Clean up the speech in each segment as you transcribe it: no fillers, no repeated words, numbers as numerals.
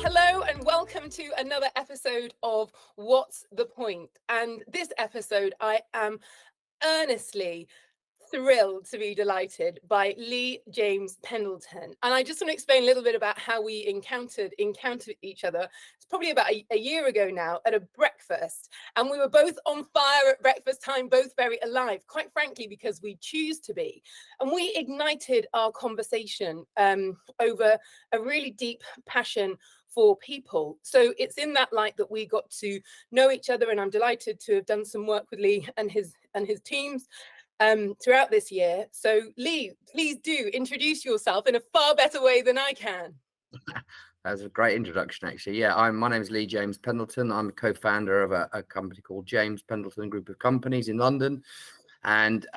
Hello and welcome to another episode of What's the Point? And this episode, I am earnestly thrilled to be delighted by James Pendleton. And I just want to explain a little bit about how we encountered each other. It's probably about a year ago now at a breakfast. And we were both on fire at breakfast time, both very alive, quite frankly, because we choose to be. And we ignited our conversation over a really deep passion for people. So it's in that light that we got to know each other, and I'm delighted to have done some work with Lee and his teams throughout this year. So Lee, please do introduce yourself in a far better way than I can. That's a great introduction, actually. Yeah, my name is James Pendleton. I'm a co-founder of a company called James Pendleton Group of Companies in London. And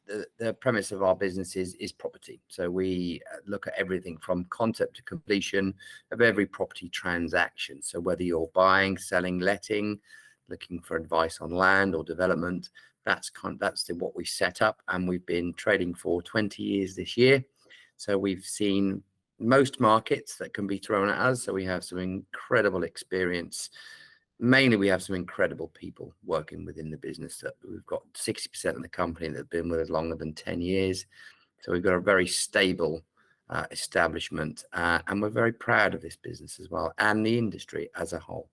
the premise of our business is property. So we look at everything from concept to completion of every property transaction. So whether you're buying, selling, letting, looking for advice on land or development, that's what we set up. And we've been trading for 20 years this year. So we've seen most markets that can be thrown at us. So we have some incredible experience. Mainly, we have some incredible people working within the business. That we've got 60% of the company that have been with us longer than 10 years. So we've got a very stable establishment, and we're very proud of this business as well, and the industry as a whole.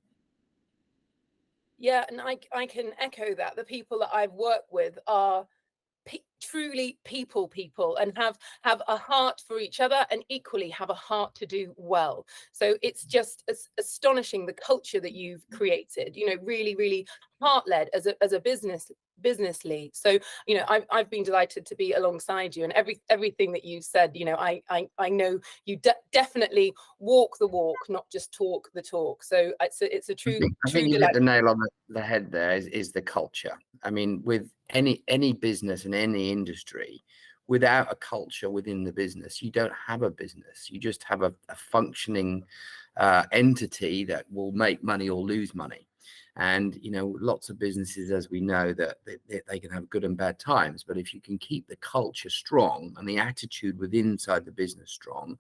Yeah, and I can echo that. The people that I've worked with are truly people and have a heart for each other, and equally have a heart to do well. So it's just astonishing the culture that you've created, really heart-led as a business Lee. So I've been delighted to be alongside you, and everything that you said, I know you definitely walk the walk, not just talk the talk. So it's a true I think you hit the nail on the head there. Is the culture. I mean, with any business in any industry, without a culture within the business, you don't have a business. You just have a functioning entity that will make money or lose money. And lots of businesses, as we know, that they can have good and bad times, but if you can keep the culture strong and the attitude within inside the business strong,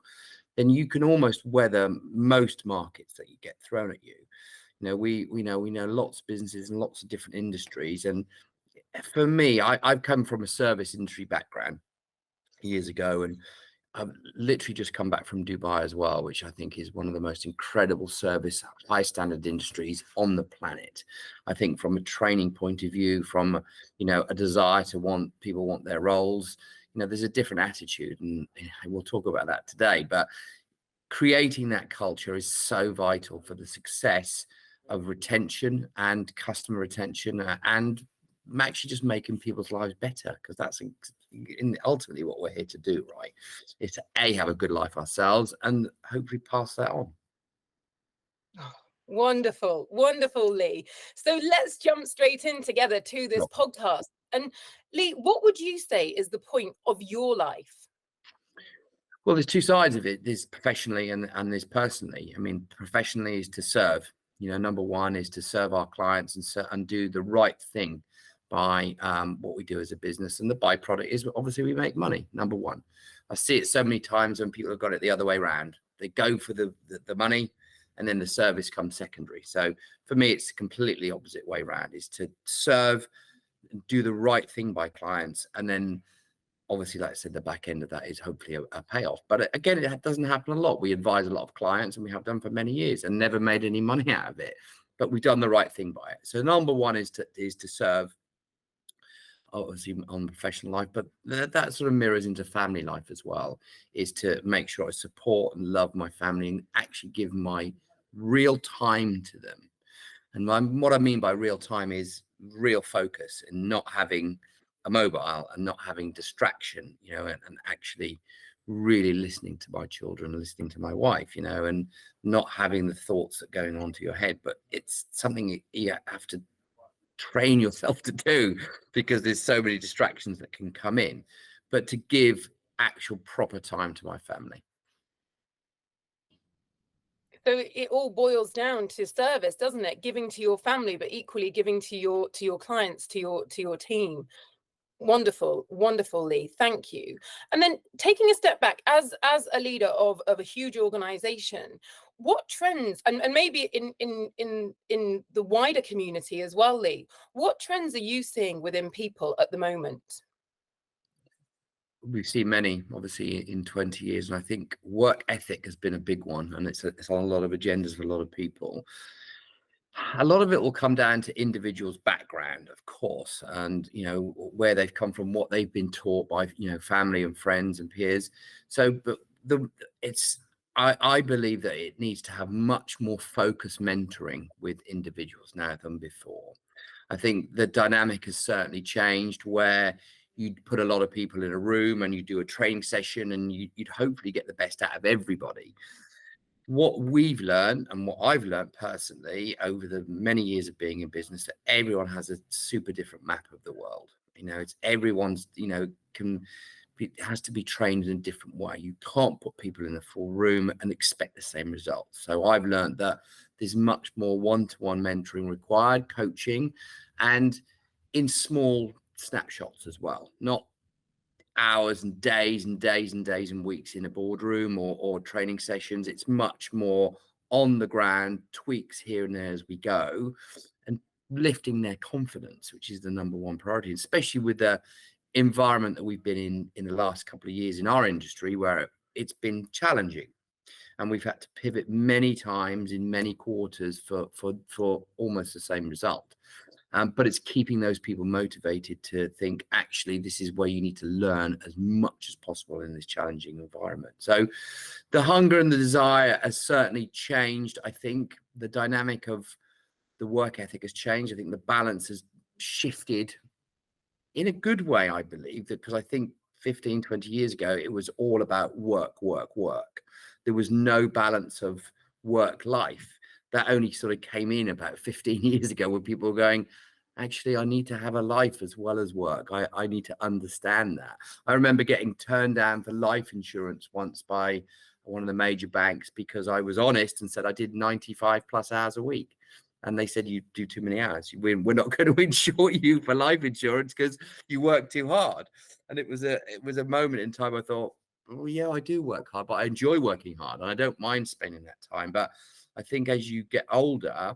then you can almost weather most markets that you get thrown at you. We know lots of businesses and lots of different industries. And for me, I've come from a service industry background years ago, and I've literally just come back from Dubai as well, which I think is one of the most incredible service, high standard industries on the planet. I think from a training point of view, from, a desire to people want their roles, there's a different attitude, and we'll talk about that today. But creating that culture is so vital for the success of retention and customer retention, and actually just making people's lives better, because that's ultimately what we're here to do, right? Is to have a good life ourselves and hopefully pass that on. Wonderful Lee. So let's jump straight in together to this podcast. And Lee, what would you say is the point of your life? Well, there's two sides of it. There's professionally and there's personally. I mean, professionally is to serve. Number one is to serve our clients and do the right thing by what we do as a business. And the byproduct is obviously we make money, number one. I see it so many times when people have got it the other way around. They go for the money, and then the service comes secondary. So for me, it's completely opposite way around, is to serve, do the right thing by clients, and then obviously, like I said, the back end of that is hopefully a payoff. But again, it doesn't happen a lot. We advise a lot of clients, and we have done for many years, and never made any money out of it. But we've done the right thing by it. So number one is to serve, obviously, on professional life, but that sort of mirrors into family life as well, is to make sure I support and love my family and actually give my real time to them. And what I mean by real time is real focus, and not having a mobile and not having distraction, and actually really listening to my children, listening to my wife, and not having the thoughts that are going on to your head. But it's something you have to train yourself to do, because there's so many distractions that can come in, but to give actual proper time to my family. So it all boils down to service, doesn't it? Giving to your family, but equally giving to your clients, to your team. Wonderful, Lee. Thank you. And then taking a step back, as a leader of a huge organization, what trends, and maybe in the wider community as well, Lee, what trends are you seeing within people at the moment? We've seen many, obviously, in 20 years, and I think work ethic has been a big one, and it's on a lot of agendas for a lot of people. A lot of it will come down to individuals' background, of course, and where they've come from, what they've been taught by family and friends and peers. So, but I believe that it needs to have much more focused mentoring with individuals now than before. I think the dynamic has certainly changed, where you'd put a lot of people in a room and you do a training session, and you'd hopefully get the best out of everybody. What we've learned, and what I've learned personally over the many years of being in business, that everyone has a super different map of the world. It's everyone's, has to be trained in a different way. You can't put people in a full room and expect the same results. So I've learned that there's much more one-to-one mentoring required, coaching, and in small snapshots as well, not hours and days and days and days and weeks in a boardroom or training sessions. It's much more on the ground, tweaks here and there as we go, and lifting their confidence, which is the number one priority, especially with the environment that we've been in the last couple of years in our industry, where it's been challenging, and we've had to pivot many times in many quarters for almost the same result. But it's keeping those people motivated to think, actually, this is where you need to learn as much as possible in this challenging environment. So the hunger and the desire has certainly changed. I think the dynamic of the work ethic has changed. I think the balance has shifted in a good way, I believe, because I think 15, 20 years ago, it was all about work, work, work. There was no balance of work life. That only sort of came in about 15 years ago, when people were going, actually, I need to have a life as well as work. I need to understand that. I remember getting turned down for life insurance once by one of the major banks because I was honest and said I did 95 plus hours a week. And they said, you do too many hours. We're not going to insure you for life insurance because you work too hard. And it was a moment in time I thought, oh yeah, I do work hard, but I enjoy working hard and I don't mind spending that time. But I think as you get older,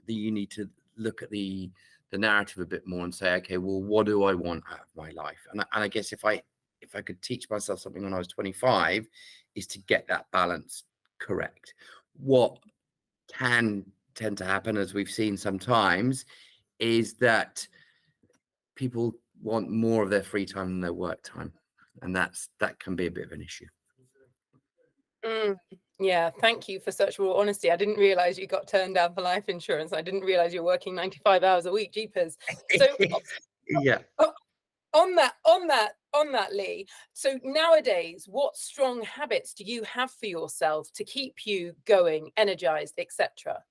you need to look at the narrative a bit more and say, okay, well, what do I want out of my life? And I guess if I could teach myself something when I was 25, is to get that balance correct. What can tend to happen, as we've seen sometimes, is that people want more of their free time than their work time, and that can be a bit of an issue. Yeah, thank you for such raw honesty. I didn't realize you got turned down for life insurance. I didn't realize you're working 95 hours a week. Jeepers. So yeah. On that, Lee. So nowadays, what strong habits do you have for yourself to keep you going, energized, etc.?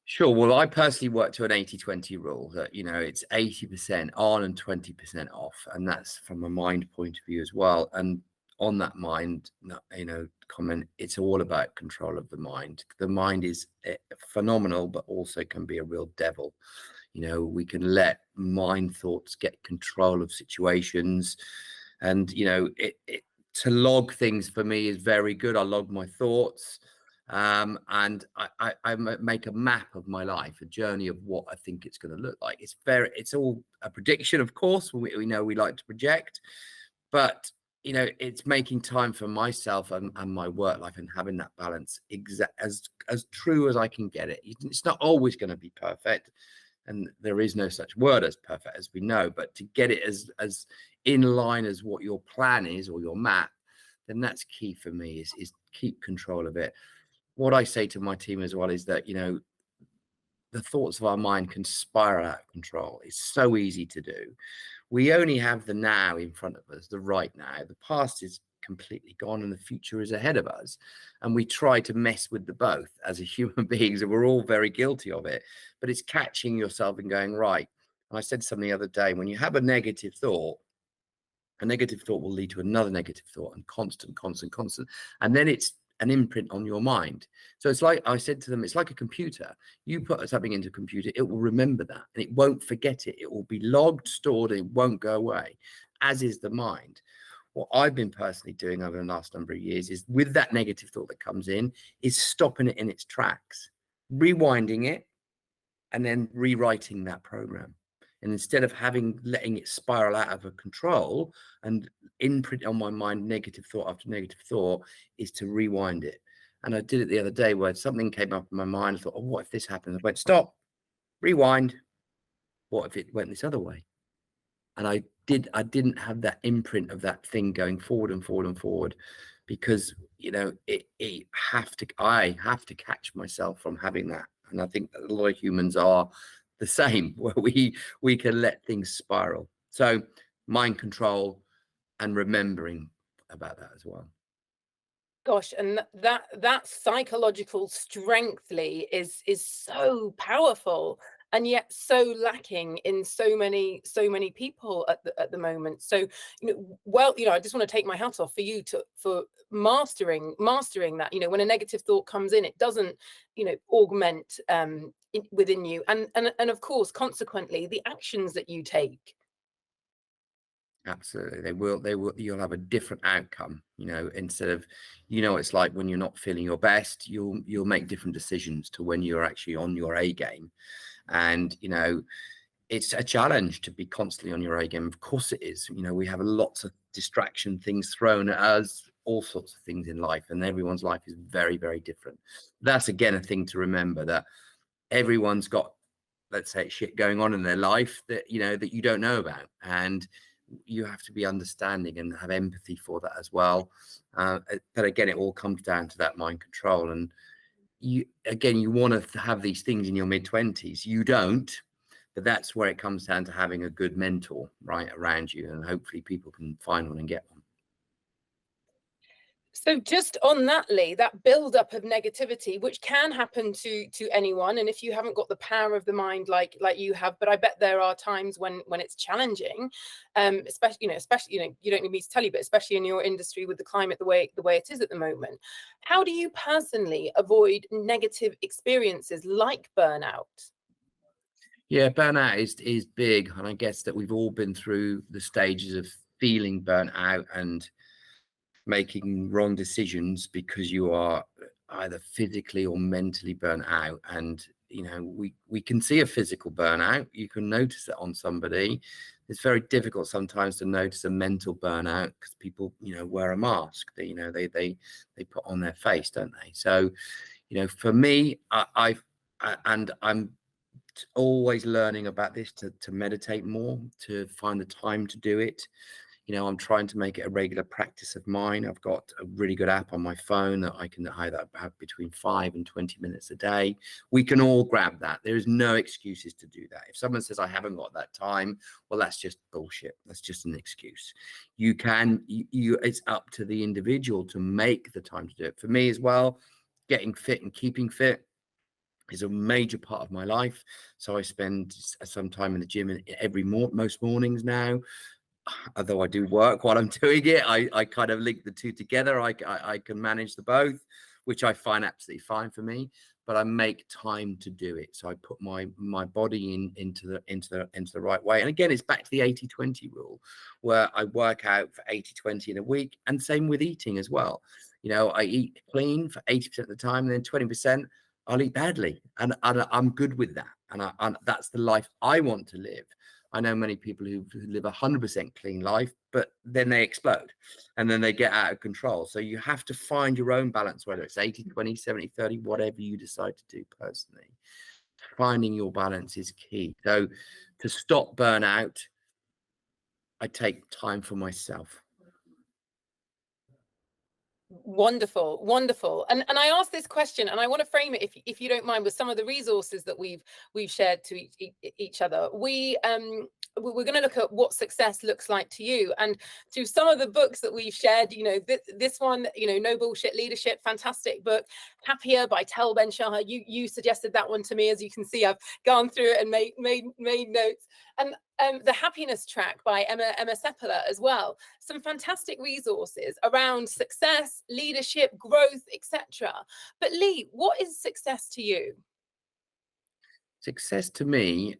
Sure. Well, I personally work to an 80-20 rule, that, it's 80% on and 20% off. And that's from a mind point of view as well. And on that mind, comment, it's all about control of the mind. The mind is phenomenal, but also can be a real devil. We can let mind thoughts get control of situations. And, to log things for me is very good. I log my thoughts. And I make a map of my life, a journey of what I think it's going to look like. It's all a prediction, of course. We know we like to project, but it's making time for myself and my work life and having that balance as true as I can get it. It's not always going to be perfect, and there is no such word as perfect, as we know, but to get it as in line as what your plan is or your map, then that's key for me, is keep control of it. What I say to my team as well is that, the thoughts of our mind can spiral out of control. It's so easy to do. We only have the now in front of us, the right now. The past is completely gone and the future is ahead of us. And we try to mess with the both as a human beings, and we're all very guilty of it. But it's catching yourself and going, right. And I said something the other day, when you have a negative thought will lead to another negative thought, and constant. And then it's an imprint on your mind. So it's like I said to them, it's like a computer. You put something into a computer, it will remember that and it won't forget it. It will be logged, stored, and it won't go away, as is the mind. what I've been personally doing over the last number of years is, with that negative thought that comes in, is stopping it in its tracks, rewinding it, and then rewriting that program. And instead of letting it spiral out of control and imprint on my mind negative thought after negative thought, is to rewind it. And I did it the other day where something came up in my mind. I thought, oh, what if this happens? I went, stop, rewind. What if it went this other way? And I didn't have that imprint of that thing going forward and forward and forward, because, you know, I have to catch myself from having that. And I think that a lot of humans are the same, where we can let things spiral. So mind control and remembering about that as well. Gosh, and that psychological strength, Lee, is so powerful, and yet so lacking in so many people at the moment. So, well, I just want to take my hat off for you for mastering that. When a negative thought comes in, it doesn't augment within you, and of course, consequently, the actions that you take. Absolutely. They will. You'll have a different outcome, instead of, it's like when you're not feeling your best, you'll make different decisions to when you're actually on your A game. And, it's a challenge to be constantly on your A game. Of course it is. We have lots of distraction things thrown at us, all sorts of things in life, and everyone's life is very, very different. That's, again, a thing to remember, that everyone's got, let's say, shit going on in their life that, that you don't know about. And you have to be understanding and have empathy for that as well. But again, it all comes down to that mind control. And you want to have these things in your mid-20s. You don't, but that's where it comes down to having a good mentor right around you, and hopefully people can find one and get one. So just on that, Lee, that build-up of negativity, which can happen to anyone, and if you haven't got the power of the mind like you have, but I bet there are times when it's challenging, especially you don't need me to tell you, but especially in your industry with the climate the way it is at the moment. How do you personally avoid negative experiences like burnout? Yeah, burnout is big, and I guess that we've all been through the stages of feeling burnt out and making wrong decisions because you are either physically or mentally burnt out. And we can see a physical burnout. You can notice it on somebody. It's very difficult sometimes to notice a mental burnout because people wear a mask. They put on their face, don't they? So for me, I'm always learning about this, to meditate more, to find the time to do it. I'm trying to make it a regular practice of mine. I've got a really good app on my phone that I can either have between 5 and 20 minutes a day. We can all grab that. There is no excuses to do that. If someone says, I haven't got that time, well, that's just bullshit. That's just an excuse. It's up to the individual to make the time to do it. For me as well, getting fit and keeping fit is a major part of my life. So I spend some time in the gym most mornings now. Although I do work while I'm doing it, I kind of link the two together. I can manage the both, which I find absolutely fine for me. But I make time to do it, so I put my body into the right way. And again, it's back to the 80-20 rule, where I work out for 80-20 in a week, and same with eating as well. I eat clean for 80% of the time, and then 20% I'll eat badly, and I'm good with that. And that's the life I want to live. I know many people who live 100% clean life, but then they explode and then they get out of control. So you have to find your own balance, whether it's 80-20, 70-30, whatever you decide to do personally. Finding your balance is key. So to stop burnout, I take time for myself. Wonderful. And I asked this question, and I want to frame it, if you don't mind, with some of the resources that we've shared to each other. We're going to look at what success looks like to you, and through some of the books that we've shared, this one, No Bullshit Leadership, fantastic book. Happier by Tel Ben-Shahar, you suggested that one to me. As you can see, I've gone through it and made notes. And the Happiness Track by Emma Seppala as well. Some fantastic resources around success, leadership, growth, etc. But Lee, what is success to you? Success to me,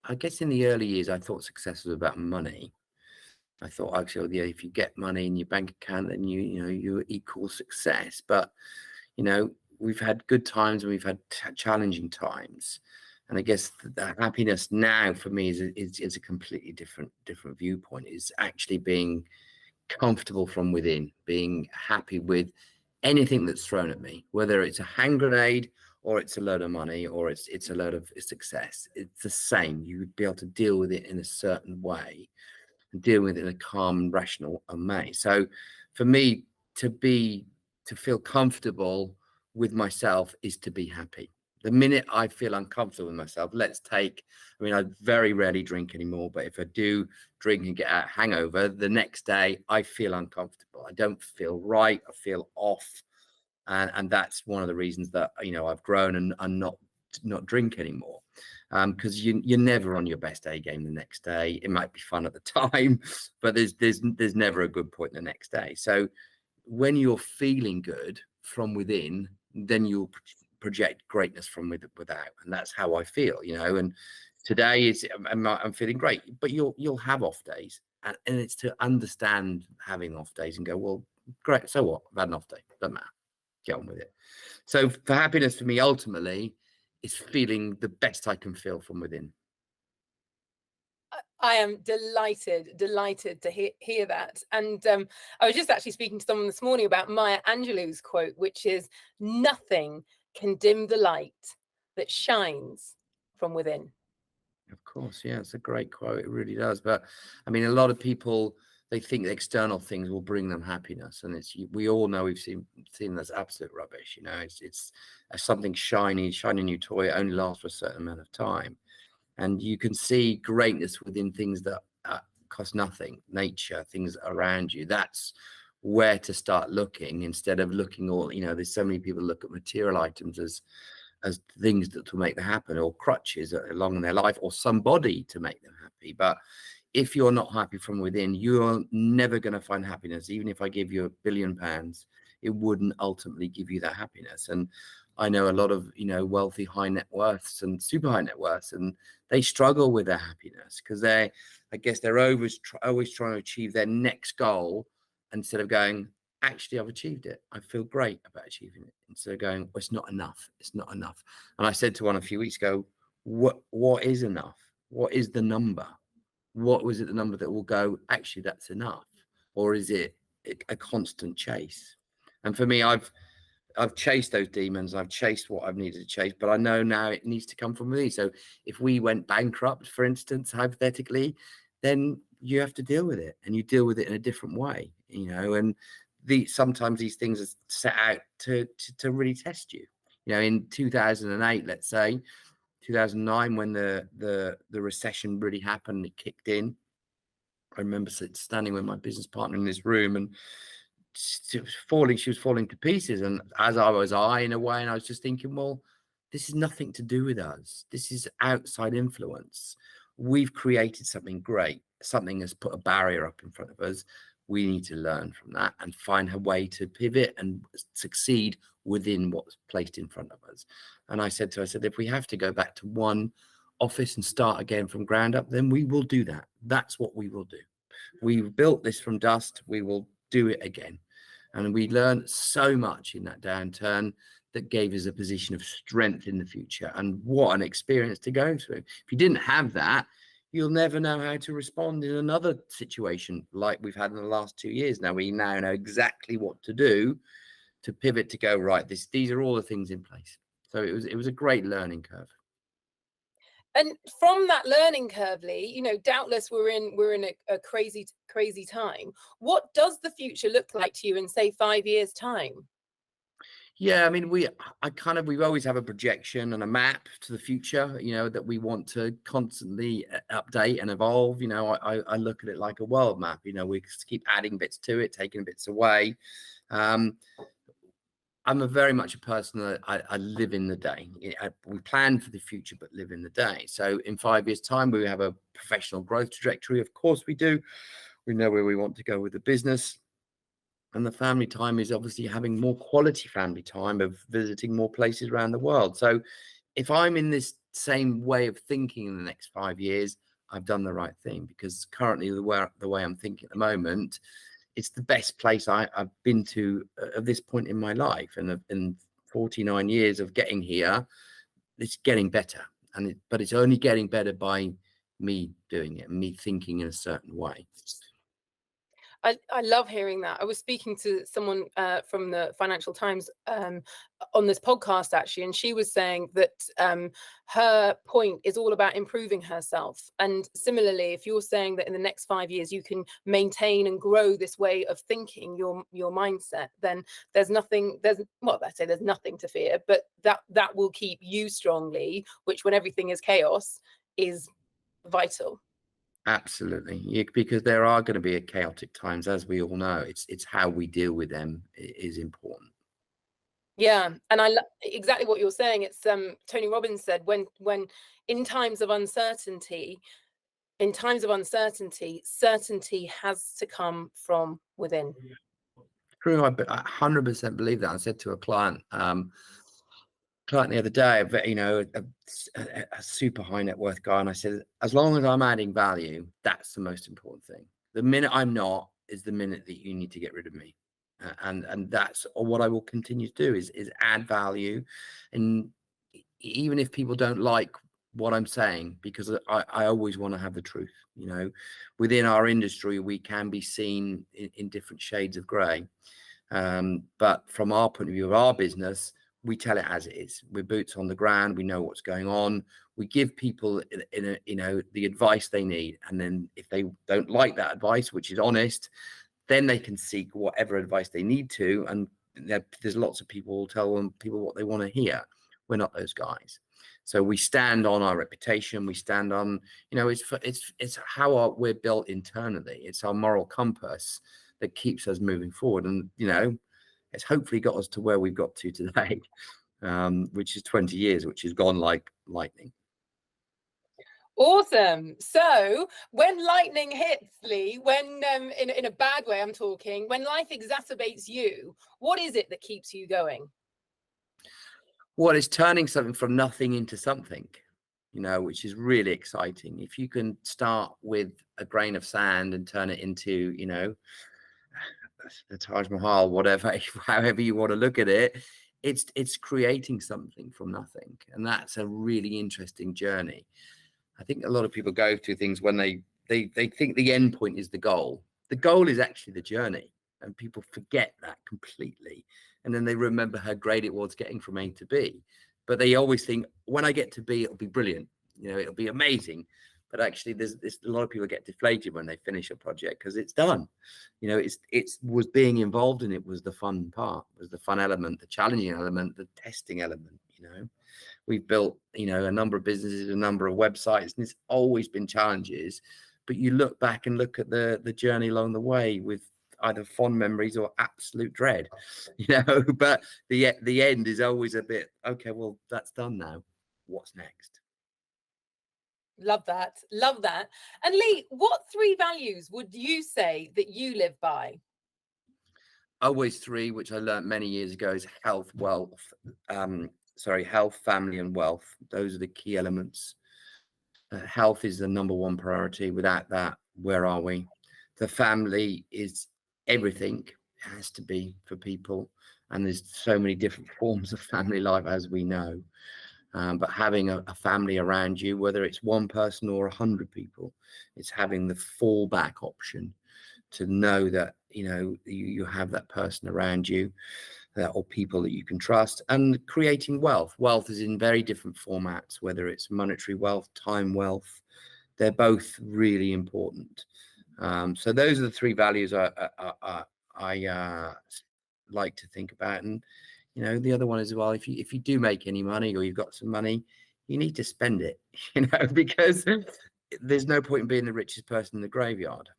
I guess in the early years, I thought success was about money. I thought, actually, yeah, if you get money in your bank account, then you equal success. But we've had good times and we've had challenging times, and I guess the happiness now for me is a completely different viewpoint. Is actually being comfortable from within, being happy with anything that's thrown at me, whether it's a hand grenade or it's a load of money or it's a load of success. It's the same. You would be able to deal with it in a certain way and deal with it in a calm, rational way. So for me, to feel comfortable with myself is to be happy. The minute I feel uncomfortable with myself, I very rarely drink anymore, but if I do drink and get a hangover, the next day I feel uncomfortable. I don't feel right. I feel off. And that's one of the reasons that, I've grown and not drink anymore. Because you're never on your best A game the next day. It might be fun at the time, but there's never a good point the next day. So when you're feeling good from within, then you'll project greatness from without, and that's how I feel. And today I'm feeling great, but you'll have off days, and it's to understand having off days and go, well, great, so what? I've had an off day, doesn't matter, get on with it. So for happiness, for me, ultimately, is feeling the best I can feel from within. I am delighted to hear that. And I was just actually speaking to someone this morning about Maya Angelou's quote, which is, "Nothing can dim the light that shines from within." Of course, yeah, it's a great quote. It really does. But I mean, a lot of people, they think the external things will bring them happiness, and we all know, we've seen that's absolute rubbish. It's something shiny new toy. It only lasts for a certain amount of time, and you can see greatness within things that cost nothing. Nature, things around you. That's where to start looking, instead of looking all. There's so many people look at material items as things that will make them happen, or crutches along in their life, or somebody to make them happy. But if you're not happy from within, you're never going to find happiness. Even if I give you £1 billion, it wouldn't ultimately give you that happiness. And I know a lot of wealthy high net worths and super high net worths, and they struggle with their happiness because they're always trying to achieve their next goal, instead of going, actually, I've achieved it. I feel great about achieving it. Instead of going, well, it's not enough. It's not enough. And I said to one a few weeks ago, what is enough? What is the number? What was it, the number that will go, actually, that's enough? Or is it a constant chase? And for me, I've chased those demons. I've chased what I've needed to chase, but I know now it needs to come from me. So if we went bankrupt, for instance, hypothetically, then you have to deal with it, and you deal with it in a different way, and sometimes these things are set out to really test you. In 2008, let's say 2009, when the recession really happened, it kicked in. I remember standing with my business partner in this room, and she was falling to pieces. And as I was, in a way, and I was just thinking, well, this is nothing to do with us. This is outside influence. We've created something great. Something has put a barrier up in front of us. We need to learn from that and find a way to pivot and succeed within what's placed in front of us. And I said, if we have to go back to one office and start again from ground up, then we will do that. That's what we will do. We've built this from dust. We will do it again. And we learned so much in that downturn that gave us a position of strength in the future. And what an experience to go through. If you didn't have that, you'll never know how to respond in another situation like we've had in the last 2 years. Now we now know exactly what to do to pivot, to go, right, these are all the things in place. So it was a great learning curve. And from that learning curve, Lee, doubtless we're in a crazy time. What does the future look like to you in, say, 5 years' time? Yeah, I mean, we always have a projection and a map to the future, that we want to constantly update and evolve. I look at it like a world map. We keep adding bits to it, taking bits away. I'm very much a person that I live in the day. We plan for the future, but live in the day. So in 5 years' time, we have a professional growth trajectory. Of course we do. We know where we want to go with the business. And the family time is obviously having more quality family time, of visiting more places around the world. So if I'm in this same way of thinking in the next 5 years, I've done the right thing, because currently the way I'm thinking at the moment, it's the best place I've been to at this point in my life, and in 49 years of getting here, it's getting better, but it's only getting better by me doing it, me thinking in a certain way. I love hearing that. I was speaking to someone from the Financial Times on this podcast, actually, and she was saying that her point is all about improving herself. And similarly, if you're saying that in the next 5 years you can maintain and grow this way of thinking, your mindset, then there's nothing to fear, but that will keep you strongly, which, when everything is chaos, is vital. Absolutely, because there are going to be chaotic times, as we all know. It's how we deal with them is important. Yeah, and exactly what you're saying. It's Tony Robbins said, when in times of uncertainty, certainty has to come from within. True, I 100% believe that. I said to a client the other day, a super high net worth guy, and I said, as long as I'm adding value, that's the most important thing. The minute I'm not is the minute that you need to get rid of me. And that's what I will continue to do, is add value. And even if people don't like what I'm saying, because I always want to have the truth. Within our industry, we can be seen in different shades of gray. But from our point of view of our business, we tell it as it is. We're boots on the ground. We know what's going on. We give people the advice they need. And then if they don't like that advice, which is honest, then they can seek whatever advice they need to. And there's lots of people who tell people what they want to hear. We're not those guys. So we stand on our reputation. We stand on, it's how we're built internally. It's our moral compass that keeps us moving forward. And, it's hopefully got us to where we've got to today, which is 20 years, which has gone like lightning. Awesome. So when lightning hits, Lee, when in a bad way, I'm talking, when life exacerbates you, what is it that keeps you going? Well, it's turning something from nothing into something, which is really exciting. If you can start with a grain of sand and turn it into, the Taj Mahal, whatever, however you want to look at it, it's creating something from nothing. And that's a really interesting journey. I think a lot of people go through things when they think the end point is the goal. The goal is actually the journey, and people forget that completely. And then they remember how great it was getting from A to B. But they always think, when I get to B, it'll be brilliant. It'll be amazing. But actually, there's a lot of people get deflated when they finish a project, because it's done. It was being involved in it was the fun part, was the fun element, the challenging element, the testing element. We've built, a number of businesses, a number of websites, and it's always been challenges. But you look back and look at the journey along the way with either fond memories or absolute dread, But the end is always a bit, okay, well, that's done now. What's next? Love that. Love that. And Lee, what 3 values would you say that you live by? Always 3, which I learned many years ago, is health, family and wealth. Those are the key elements. Health is the number 1 priority. Without that, where are we? The family is everything. It has to be for people. And there's so many different forms of family life, as we know. But having a family around you, whether it's 1 person or 100 people, it's having the fallback option to know that, you have that person around you, or people that you can trust, and creating wealth. Wealth is in very different formats, whether it's monetary wealth, time wealth. They're both really important. So those are the 3 values I like to think about. And the other one as well, if you do make any money, or you've got some money, you need to spend it, because there's no point in being the richest person in the graveyard.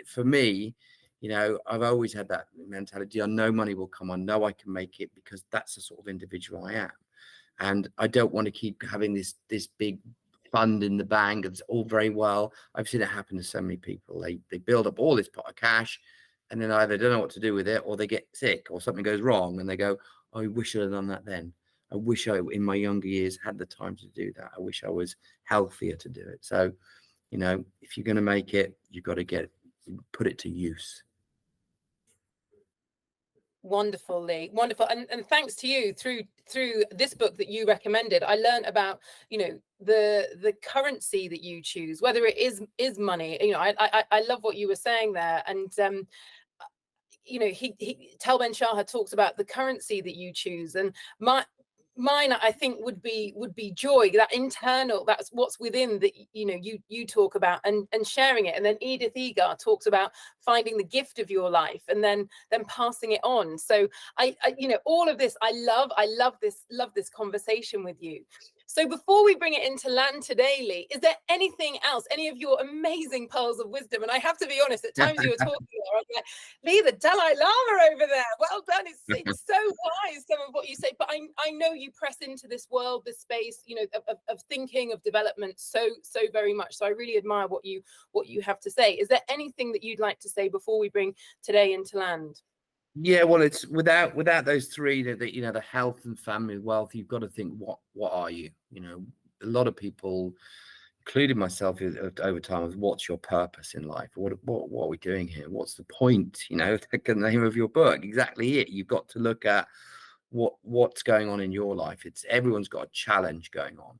For me, I've always had that mentality. I know money will come. I know I can make it, because that's the sort of individual I am. And I don't want to keep having this big fund in the bank. It's all very well. I've seen it happen to so many people. They build up all this pot of cash, and then either don't know what to do with it, or they get sick, or something goes wrong, and they go, oh, I wish I'd have done that then. I wish I, in my younger years, had the time to do that. I wish I was healthier to do it. So You know, if you're going to make it, you've got to put it to use. Wonderful, Lee. Wonderful. And thanks to you, through this book that you recommended, I learned about, you know, the currency that you choose, whether it is money. You know, I love what you were saying there. And you know, Tal Ben-Shahar talks about the currency that you choose, and mine I think would be joy, that internal, that's what's within, that, you know, you talk about, and sharing it. And then Edith Egar talks about finding the gift of your life and then passing it on. So I you know, all of this I love this conversation with you. So before we bring it into land today, Lee, is there anything else, any of your amazing pearls of wisdom? And I have to be honest, at times you were talking there, I was like, Lee, the Dalai Lama over there. Well done. It's so wise, some of what you say. But I know you press into this world, this space, you know, of thinking, of development so very much. So I really admire what you have to say. Is there anything that you'd like to say before we bring today into land? Yeah, well, it's without those three, that you know, the health and family, wealth, you've got to think, what are you? You know, a lot of people, including myself over time, is what's your purpose in life? What are we doing here? What's the point? You know, the name of your book, exactly it. You've got to look at what's going on in your life. Everyone's got a challenge going on.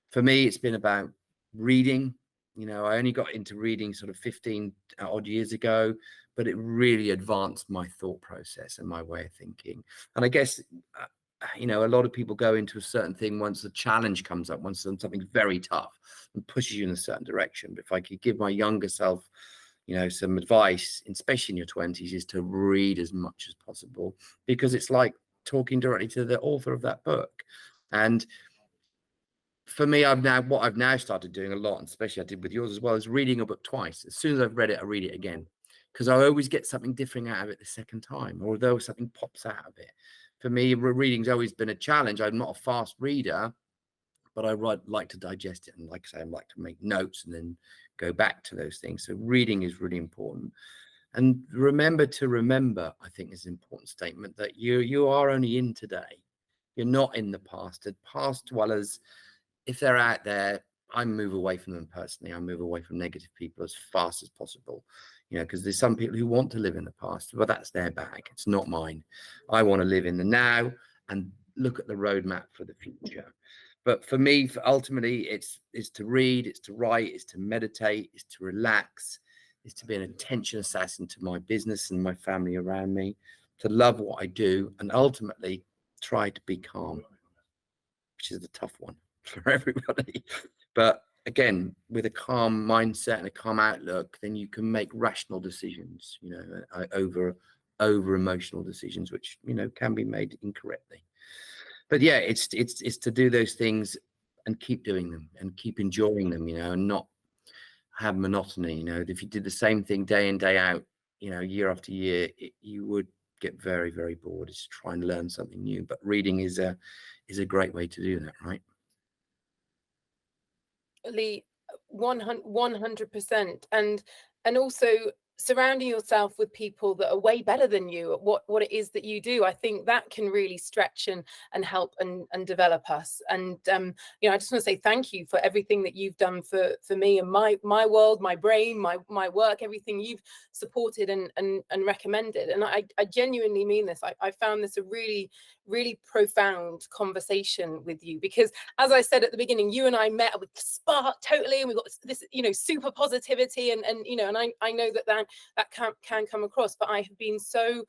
For me, it's been about reading. You know, I only got into reading sort of 15 odd years ago, but it really advanced my thought process and my way of thinking. And I guess, you know, a lot of people go into a certain thing once the challenge comes up, once something's very tough and pushes you in a certain direction. But if I could give my younger self, you know, some advice, especially in your 20s, is to read as much as possible, because it's like talking directly to the author of that book. And for me, I've now started doing a lot, and especially I did with yours as well, is reading a book twice. As soon as I've read it, I read it again, because I always get something different out of it the second time, or although something pops out of it. For me, reading's always been a challenge. I'm not a fast reader, but I like to digest it, and like I say, I like to make notes and then go back to those things. So reading is really important. And remember, I think, is an important statement, that you are only in today. You're not in the past. The past dwellers, if they're out there, I move away from them personally. I move away from negative people as fast as possible, you know, because there's some people who want to live in the past, but that's their bag. It's not mine. I want to live in the now and look at the roadmap for the future. But for me, ultimately, it's to read, it's to write, it's to meditate, it's to relax, it's to be an attention assassin to my business and my family around me, to love what I do, and ultimately try to be calm, which is the tough one for everybody. But again, with a calm mindset and a calm outlook, then you can make rational decisions, you know, over emotional decisions, which, you know, can be made incorrectly. But yeah, it's to do those things and keep doing them and keep enjoying them, you know, and not have monotony. You know, if you did the same thing day in, day out, you know, year after year, you would get very, very bored. It's try and learn something new. But reading is a great way to do that, right? Lee, 100%. And also surrounding yourself with people that are way better than you at what it is that you do, I think that can really stretch and help and develop us. And you know, I just want to say thank you for everything that you've done for me and my world, my brain, my work, everything you've supported and recommended. And I genuinely mean this. I found this a really, really profound conversation with you, because as I said at the beginning, you and I met with spark totally, and we got this, you know, super positivity, and you know, and I know that can come across. But I have been so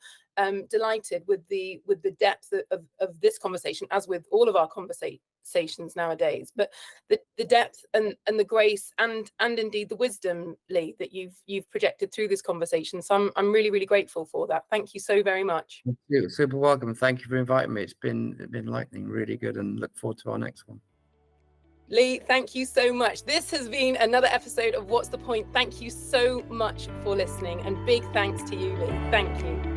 delighted with the depth of this conversation, as with all of our conversations nowadays, but the depth and the grace and indeed the wisdom, Lee, that you've projected through this conversation. So I'm really, really grateful for that. Thank you so very much. You're super welcome, and thank you for inviting me. It's been enlightening, really good, and look forward to our next one. Lee, thank you so much. This has been another episode of What's the Point? Thank you so much for listening, and big thanks to you, Lee. Thank you.